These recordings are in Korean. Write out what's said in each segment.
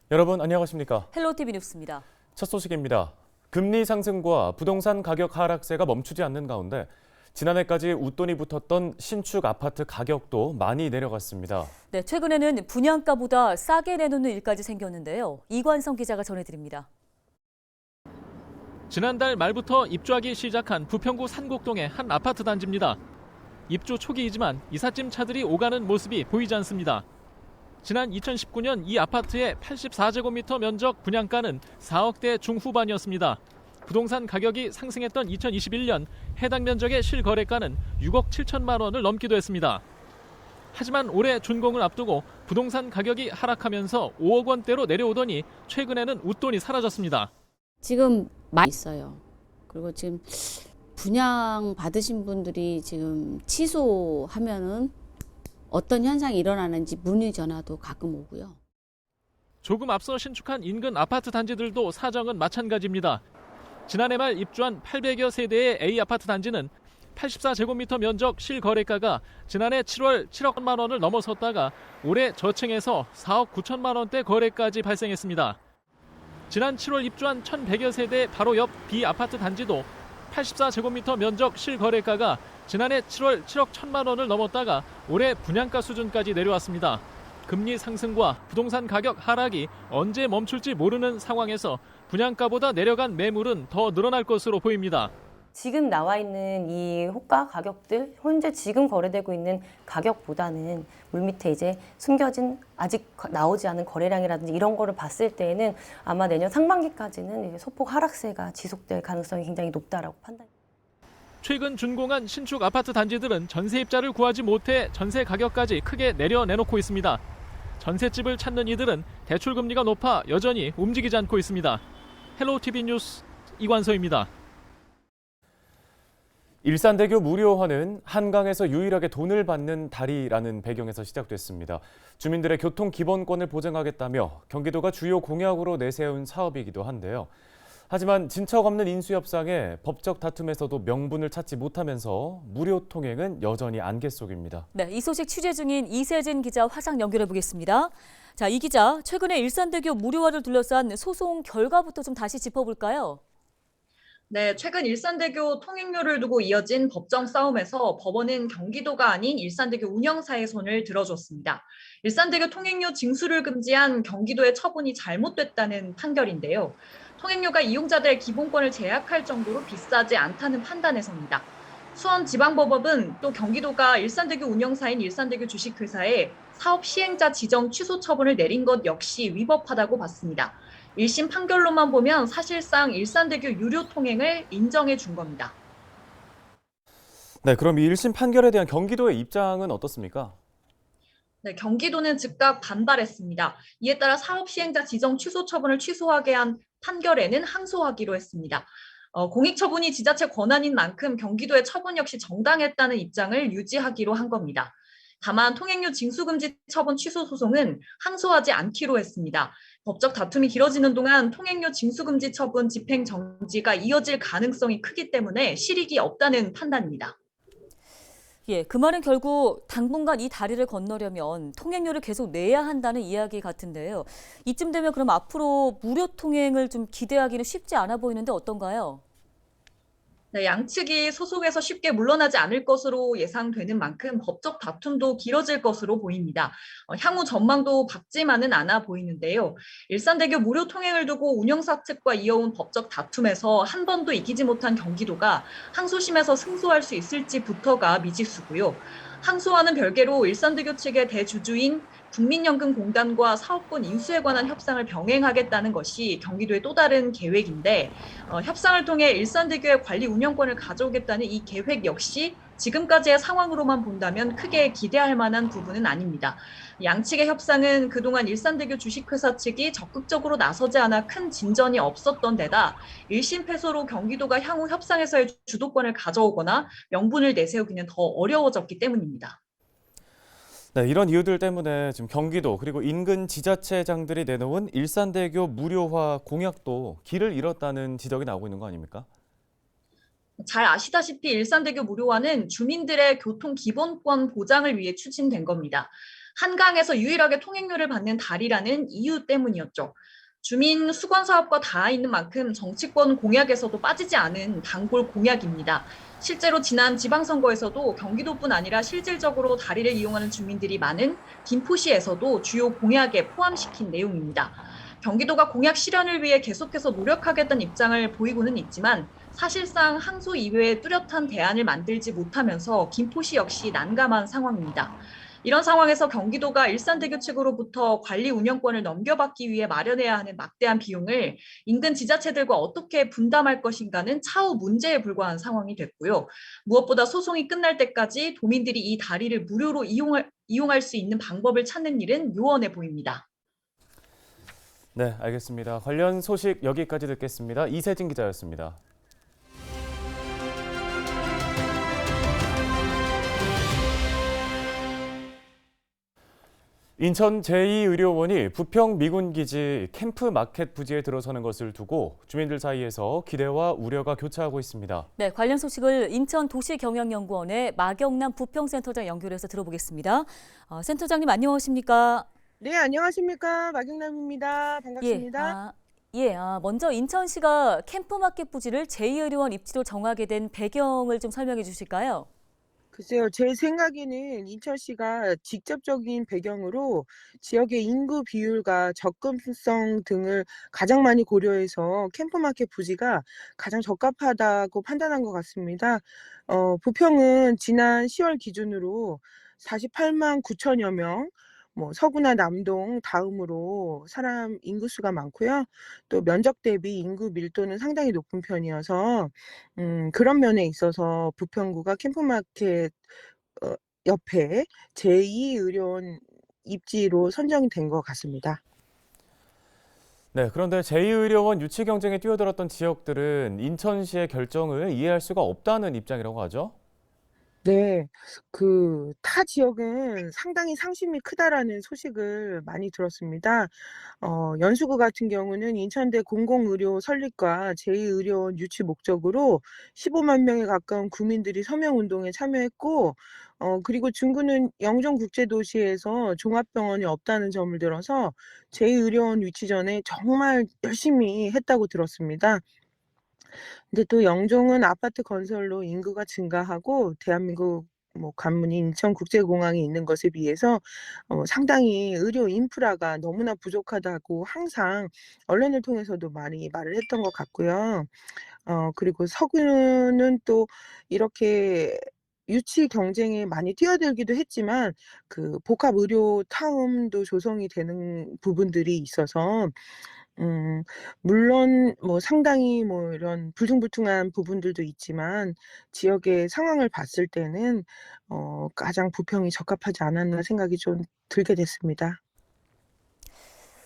여러분 안녕하십니까? 헬로티비 뉴스입니다. 첫 소식입니다. 금리 상승과 부동산 가격 하락세가 멈추지 않는 가운데 지난해까지 웃돈이 붙었던 신축 아파트 가격도 많이 내려갔습니다. 네, 최근에는 분양가보다 싸게 내놓는 일까지 생겼는데요. 이관성 기자가 전해드립니다. 지난달 말부터 입주하기 시작한 부평구 산곡동의 한 아파트 단지입니다. 입주 초기이지만 이삿짐 차들이 오가는 모습이 보이지 않습니다. 지난 2019년 이 아파트의 84제곱미터 면적 분양가는 4억대 중후반이었습니다. 부동산 가격이 상승했던 2021년 해당 면적의 실거래가는 6억 7천만 원을 넘기도 했습니다. 하지만 올해 준공을 앞두고 부동산 가격이 하락하면서 5억 원대로 내려오더니 최근에는 웃돈이 사라졌습니다. 지금 많이 있어요. 그리고 지금 분양 받으신 분들이 지금 취소하면은 어떤 현상이 일어나는지 문의 전화도 가끔 오고요. 조금 앞서 신축한 인근 아파트 단지들도 사정은 마찬가지입니다. 지난해 말 입주한 800여 세대의 A아파트 단지는 84제곱미터 면적 실거래가가 지난해 7월 7억만 원을 넘어섰다가 올해 저층에서 4억 9천만 원대 거래까지 발생했습니다. 지난 7월 입주한 1100여 세대 바로 옆 B아파트 단지도 84제곱미터 면적 실거래가가 지난해 7월 7억 1천만 원을 넘었다가 올해 분양가 수준까지 내려왔습니다. 금리 상승과 부동산 가격 하락이 언제 멈출지 모르는 상황에서 분양가보다 내려간 매물은 더 늘어날 것으로 보입니다. 지금 나와 있는 이 호가 가격들, 현재 지금 거래되고 있는 가격보다는 물밑에 이제 숨겨진 아직 나오지 않은 거래량이라든지 이런 거를 봤을 때에는 아마 내년 상반기까지는 이제 소폭 하락세가 지속될 가능성이 굉장히 높다라고 판단합니다. 최근 준공한 신축 아파트 단지들은 전세입자를 구하지 못해 전세 가격까지 크게 내려놓고 있습니다. 전셋집을 찾는 이들은 대출금리가 높아 여전히 움직이지 않고 있습니다. 헬로티비 뉴스 이관서입니다. 일산대교 무료화는 한강에서 유일하게 돈을 받는 다리라는 배경에서 시작됐습니다. 주민들의 교통 기본권을 보장하겠다며 경기도가 주요 공약으로 내세운 사업이기도 한데요. 하지만 진척 없는 인수협상에 법적 다툼에서도 명분을 찾지 못하면서 무료 통행은 여전히 안개 속입니다. 네, 이 소식 취재 중인 이세진 기자 화상 연결해 보겠습니다. 자, 이 기자, 최근에 일산대교 무료화를 둘러싼 소송 결과부터 좀 다시 짚어볼까요? 네, 최근 일산대교 통행료를 두고 이어진 법정 싸움에서 법원은 경기도가 아닌 일산대교 운영사의 손을 들어줬습니다. 일산대교 통행료 징수를 금지한 경기도의 처분이 잘못됐다는 판결인데요. 통행료가 이용자들의 기본권을 제약할 정도로 비싸지 않다는 판단에서입니다. 수원지방법원은 또 경기도가 일산대교 운영사인 일산대교 주식회사에 사업 시행자 지정 취소 처분을 내린 것 역시 위법하다고 봤습니다. 1심 판결로만 보면 사실상 일산대교 유료 통행을 인정해 준 겁니다. 네, 그럼 이 1심 판결에 대한 경기도의 입장은 어떻습니까? 네, 경기도는 즉각 반발했습니다. 이에 따라 사업 시행자 지정 취소 처분을 취소하게 한 판결에는 항소하기로 했습니다. 공익처분이 지자체 권한인 만큼 경기도의 처분 역시 정당했다는 입장을 유지하기로 한 겁니다. 다만 통행료 징수금지 처분 취소 소송은 항소하지 않기로 했습니다. 법적 다툼이 길어지는 동안 통행료 징수금지 처분 집행 정지가 이어질 가능성이 크기 때문에 실익이 없다는 판단입니다. 예, 그 말은 결국 당분간 이 다리를 건너려면 통행료를 계속 내야 한다는 이야기 같은데요. 이쯤 되면 그럼 앞으로 무료 통행을 좀 기대하기는 쉽지 않아 보이는데 어떤가요? 네, 양측이 소송에서 쉽게 물러나지 않을 것으로 예상되는 만큼 법적 다툼도 길어질 것으로 보입니다. 향후 전망도 밝지만은 않아 보이는데요. 일산대교 무료 통행을 두고 운영사 측과 이어온 법적 다툼에서 한 번도 이기지 못한 경기도가 항소심에서 승소할 수 있을지부터가 미지수고요. 항소와는 별개로 일산대교 측의 대주주인 국민연금공단과 사업권 인수에 관한 협상을 병행하겠다는 것이 경기도의 또 다른 계획인데 협상을 통해 일산대교의 관리 운영권을 가져오겠다는 이 계획 역시 지금까지의 상황으로만 본다면 크게 기대할 만한 부분은 아닙니다. 양측의 협상은 그동안 일산대교 주식회사 측이 적극적으로 나서지 않아 큰 진전이 없었던 데다 1심 패소로 경기도가 향후 협상에서의 주도권을 가져오거나 명분을 내세우기는 더 어려워졌기 때문입니다. 네, 이런 이유들 때문에 지금 경기도 그리고 인근 지자체장들이 내놓은 일산대교 무료화 공약도 길을 잃었다는 지적이 나오고 있는 거 아닙니까? 잘 아시다시피 일산대교 무료화는 주민들의 교통 기본권 보장을 위해 추진된 겁니다. 한강에서 유일하게 통행료를 받는 다리라는 이유 때문이었죠. 주민 수건 사업과 닿아 있는 만큼 정치권 공약에서도 빠지지 않은 단골 공약입니다. 실제로 지난 지방선거에서도 경기도뿐 아니라 실질적으로 다리를 이용하는 주민들이 많은 김포시에서도 주요 공약에 포함시킨 내용입니다. 경기도가 공약 실현을 위해 계속해서 노력하겠다는 입장을 보이고는 있지만 사실상 항소 이외에 뚜렷한 대안을 만들지 못하면서 김포시 역시 난감한 상황입니다. 이런 상황에서 경기도가 일산대교 측으로부터 관리 운영권을 넘겨받기 위해 마련해야 하는 막대한 비용을 인근 지자체들과 어떻게 분담할 것인가는 차후 문제에 불과한 상황이 됐고요. 무엇보다 소송이 끝날 때까지 도민들이 이 다리를 무료로 이용할 수 있는 방법을 찾는 일은 요원해 보입니다. 네, 알겠습니다. 관련 소식 여기까지 듣겠습니다. 이세진 기자였습니다. 인천 제2의료원이 부평 미군기지 캠프마켓 부지에 들어서는 것을 두고 주민들 사이에서 기대와 우려가 교차하고 있습니다. 네, 관련 소식을 인천도시경영연구원의 마경남 부평센터장 연결해서 들어보겠습니다. 센터장님 안녕하십니까? 네, 안녕하십니까. 마경남입니다. 반갑습니다. 먼저 인천시가 캠프마켓 부지를 제2의료원 입지로 정하게 된 배경을 좀 설명해 주실까요? 글쎄요, 제 생각에는 인천시가 직접적인 배경으로 지역의 인구 비율과 접근성 등을 가장 많이 고려해서 캠프마켓 부지가 가장 적합하다고 판단한 것 같습니다. 부평은 지난 10월 기준으로 48만 9천여 명, 서구나 남동 다음으로 사람 인구수가 많고요. 또 면적 대비 인구 밀도는 상당히 높은 편이어서 그런 면에 있어서 부평구가 캠프마켓 옆에 제2의료원 입지로 선정이 된 것 같습니다. 네, 그런데 제2의료원 유치 경쟁에 뛰어들었던 지역들은 인천시의 결정을 이해할 수가 없다는 입장이라고 하죠. 네, 타 지역은 상당히 상심이 크다라는 소식을 많이 들었습니다. 연수구 같은 경우는 인천대 공공의료 설립과 제2의료원 유치 목적으로 15만 명에 가까운 구민들이 서명운동에 참여했고, 그리고 중구는 영종국제도시에서 종합병원이 없다는 점을 들어서 제2의료원 유치 전에 정말 열심히 했다고 들었습니다. 근데 또 영종은 아파트 건설로 인구가 증가하고 대한민국 관문인 인천국제공항이 있는 것에 비해서 상당히 의료 인프라가 너무나 부족하다고 항상 언론을 통해서도 많이 말을 했던 것 같고요. 그리고 서구는 또 이렇게 유치 경쟁에 많이 뛰어들기도 했지만 복합 의료 타운도 조성이 되는 부분들이 있어서 물론 상당히 이런 불퉁불퉁한 부분들도 있지만 지역의 상황을 봤을 때는 가장 부평이 적합하지 않았나 생각이 좀 들게 됐습니다.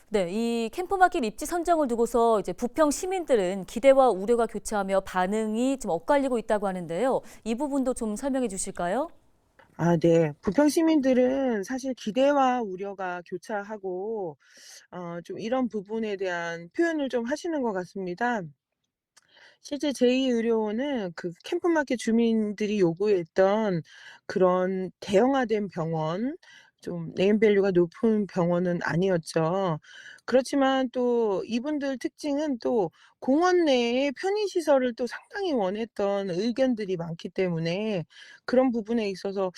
네, 이 캠프마켓 입지 선정을 두고서 이제 부평 시민들은 기대와 우려가 교차하며 반응이 좀 엇갈리고 있다고 하는데요. 이 부분도 좀 설명해 주실까요? 네. 부평 시민들은 사실 기대와 우려가 교차하고 좀 이런 부분에 대한 표현을 좀 하시는 것 같습니다. 실제 제2의료원은 캠프마켓 주민들이 요구했던 그런 대형화된 병원, 좀 네임밸류가 높은 병원은 아니었죠. 그렇지만 또 이분들 특징은 또 공원 내에 편의시설을 또 상당히 원했던 의견들이 많기 때문에 그런 부분에 있어서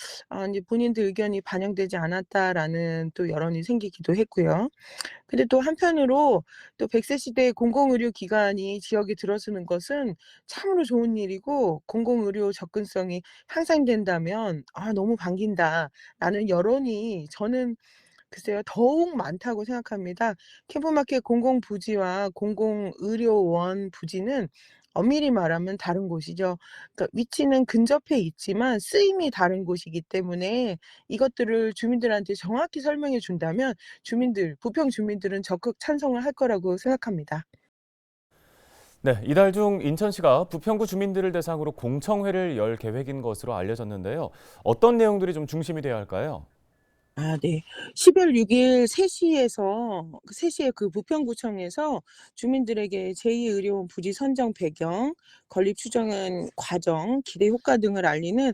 이제 본인들 의견이 반영되지 않았다라는 또 여론이 생기기도 했고요. 근데 또 한편으로 또 100세 시대의 공공의료 기관이 지역에 들어서는 것은 참으로 좋은 일이고 공공의료 접근성이 향상된다면 너무 반긴다라는 여론이 저는 글쎄요 더욱 많다고 생각합니다. 캠프마켓 공공부지와 공공의료원 부지는 엄밀히 말하면 다른 곳이죠. 그러니까 위치는 근접해 있지만 쓰임이 다른 곳이기 때문에 이것들을 주민들한테 정확히 설명해 준다면 부평 주민들은 적극 찬성을 할 거라고 생각합니다. 네, 이달 중 인천시가 부평구 주민들을 대상으로 공청회를 열 계획인 것으로 알려졌는데요. 어떤 내용들이 좀 중심이 돼야 할까요? 네. 12월 6일 3시에 그 부평구청에서 주민들에게 제2의료원 부지 선정 배경, 건립 추정한 과정, 기대 효과 등을 알리는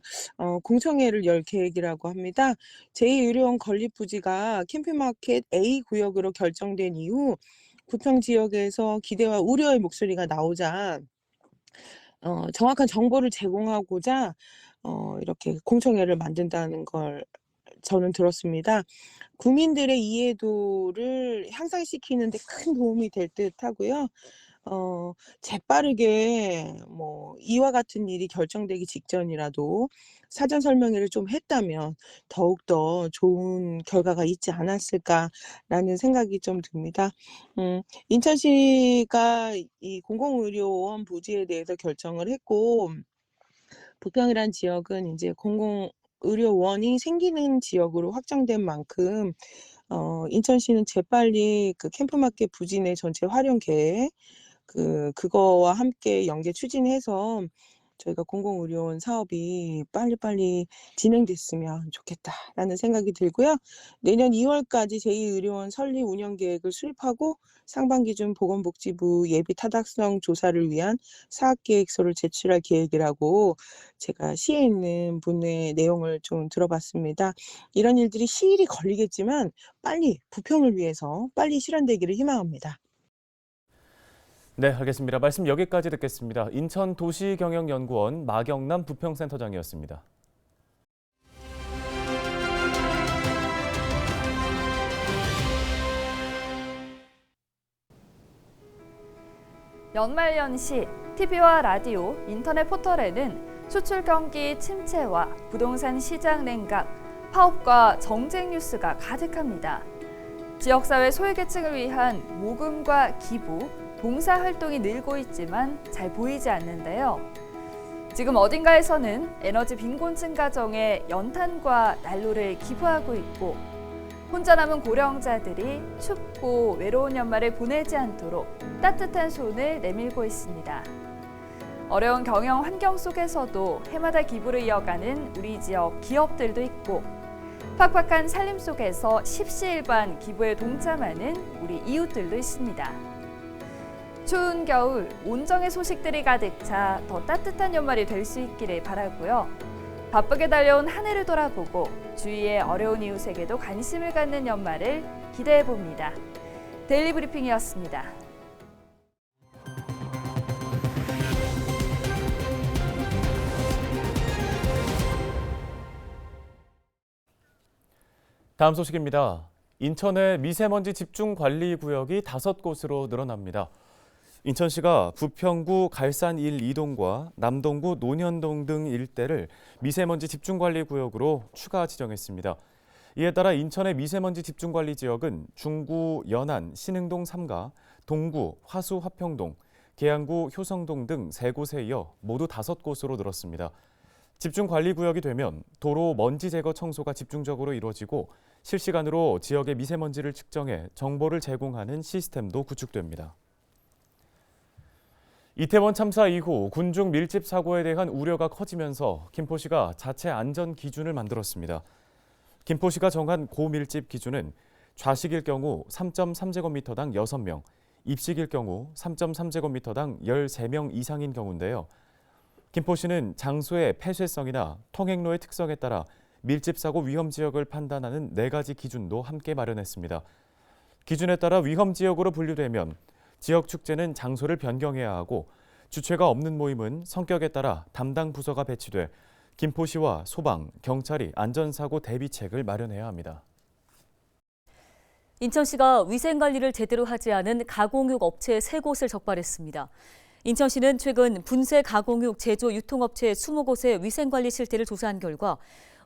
공청회를 열 계획이라고 합니다. 제2의료원 건립 부지가 캠프마켓 A 구역으로 결정된 이후 부평 지역에서 기대와 우려의 목소리가 나오자 정확한 정보를 제공하고자 이렇게 공청회를 만든다는 걸 저는 들었습니다. 국민들의 이해도를 향상시키는 데 큰 도움이 될 듯하고요. 재빠르게 이와 같은 일이 결정되기 직전이라도 사전 설명회를 좀 했다면 더욱더 좋은 결과가 있지 않았을까라는 생각이 좀 듭니다. 인천시가 이 공공의료원 부지에 대해서 결정을 했고 부평이란 지역은 이제 공공의료원이 생기는 지역으로 확정된 만큼 인천시는 재빨리 그 캠프마켓 부지 내 전체 활용 계획 그거와 함께 연계 추진해서 저희가 공공의료원 사업이 빨리빨리 진행됐으면 좋겠다라는 생각이 들고요. 내년 2월까지 제2의료원 설립 운영 계획을 수립하고 상반기 중 보건복지부 예비 타당성 조사를 위한 사업계획서를 제출할 계획이라고 제가 시에 있는 분의 내용을 좀 들어봤습니다. 이런 일들이 시일이 걸리겠지만 빨리 부평을 위해서 빨리 실현되기를 희망합니다. 네, 알겠습니다. 말씀 여기까지 듣겠습니다. 인천도시경영연구원 마경남 부평센터장이었습니다. 연말연시 TV와 라디오, 인터넷 포털에는 수출 경기 침체와 부동산 시장 냉각, 파업과 정책 뉴스가 가득합니다. 지역사회 소외계층을 위한 모금과 기부, 봉사활동이 늘고 있지만 잘 보이지 않는데요. 지금 어딘가에서는 에너지 빈곤층 가정에 연탄과 난로를 기부하고 있고 혼자 남은 고령자들이 춥고 외로운 연말을 보내지 않도록 따뜻한 손을 내밀고 있습니다. 어려운 경영 환경 속에서도 해마다 기부를 이어가는 우리 지역 기업들도 있고 팍팍한 살림 속에서 십시일반 기부에 동참하는 우리 이웃들도 있습니다. 추운 겨울, 온정의 소식들이 가득 차 더 따뜻한 연말이 될 수 있기를 바라고요. 바쁘게 달려온 한 해를 돌아보고 주위의 어려운 이웃에게도 관심을 갖는 연말을 기대해봅니다. 데일리 브리핑이었습니다. 다음 소식입니다. 인천의 미세먼지 집중관리구역이 5곳으로 늘어납니다. 인천시가 부평구 갈산 1, 2동과 남동구 논현동 등 일대를 미세먼지 집중관리구역으로 추가 지정했습니다. 이에 따라 인천의 미세먼지 집중관리 지역은 중구 연안 신흥동 3가, 동구 화수 화평동, 계양구 효성동 등 3곳에 이어 모두 5곳으로 늘었습니다. 집중관리구역이 되면 도로 먼지 제거 청소가 집중적으로 이루어지고 실시간으로 지역의 미세먼지를 측정해 정보를 제공하는 시스템도 구축됩니다. 이태원 참사 이후 군중 밀집 사고에 대한 우려가 커지면서 김포시가 자체 안전 기준을 만들었습니다. 김포시가 정한 고밀집 기준은 좌식일 경우 3.3제곱미터당 6명, 입식일 경우 3.3제곱미터당 13명 이상인 경우인데요. 김포시는 장소의 폐쇄성이나 통행로의 특성에 따라 밀집사고 위험지역을 판단하는 4가지 기준도 함께 마련했습니다. 기준에 따라 위험지역으로 분류되면 지역 축제는 장소를 변경해야 하고 주최가 없는 모임은 성격에 따라 담당 부서가 배치돼 김포시와 소방, 경찰이 안전사고 대비책을 마련해야 합니다. 인천시가 위생관리를 제대로 하지 않은 가공육 업체 3곳을 적발했습니다. 인천시는 최근 분쇄 가공육 제조 유통업체 20곳의 위생관리 실태를 조사한 결과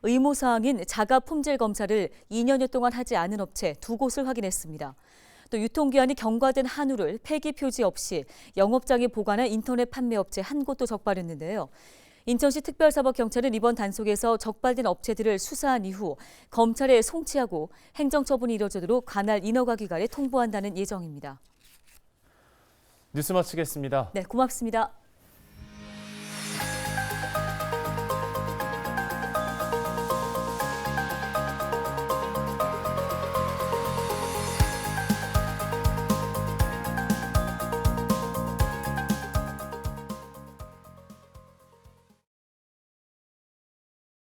의무사항인 자가 품질 검사를 2년여 동안 하지 않은 업체 2곳을 확인했습니다. 또 유통기한이 경과된 한우를 폐기 표지 없이 영업장에 보관한 인터넷 판매업체 1곳도 적발했는데요. 인천시 특별사법경찰은 이번 단속에서 적발된 업체들을 수사한 이후 검찰에 송치하고 행정처분이 이뤄지도록 관할 인허가기관에 통보한다는 예정입니다. 뉴스 마치겠습니다. 네, 고맙습니다.